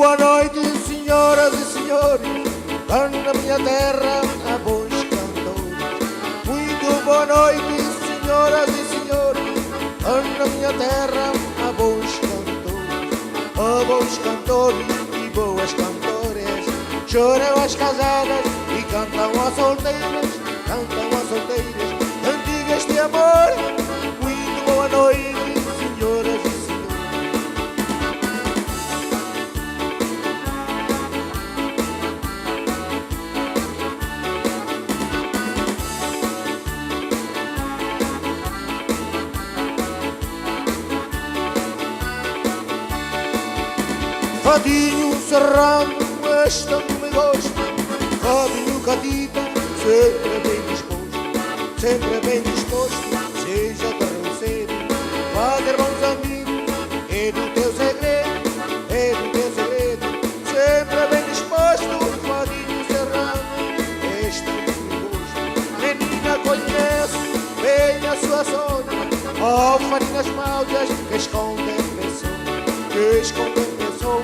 boa noite, senhoras e senhores, na minha terra há bons cantores. Muito boa noite, senhoras e senhores, na minha terra há bons cantores. Há bons cantores e boas cantoras, choram as casadas e cantam as solteiras, cantigas de amor. Muito boa noite, senhoras e senhores. Fadinho serrano, este tanto me gosta. Fadinho catita, sempre bem disposto, seja carroceiro, vai ter bons amigos, é do teu segredo, sempre bem disposto. Fadinho serrano, este tanto me gosta. Menina, conhece bem a sua sonha, ó farinas maldias que escondem pessoa,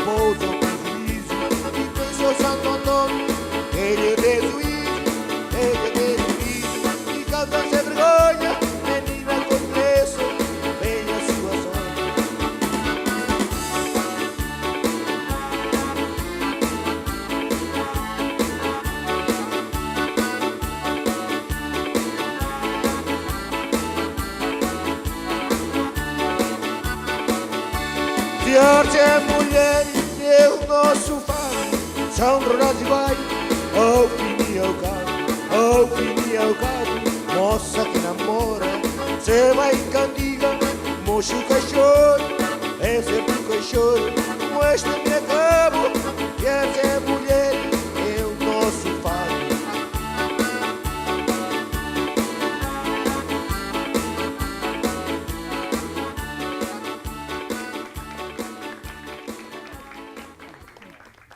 pousam com juízo, e pensou Santo Antônio, ele é desuído, e canta sem vergonha. Menina, conheço bem a sua sonha. Se arte é mulher e é o nosso fado, são rodados iguais, ao fim e ao cabo, moça que namora, cê vai em cantiga, mocho que chora, é sempre que chora,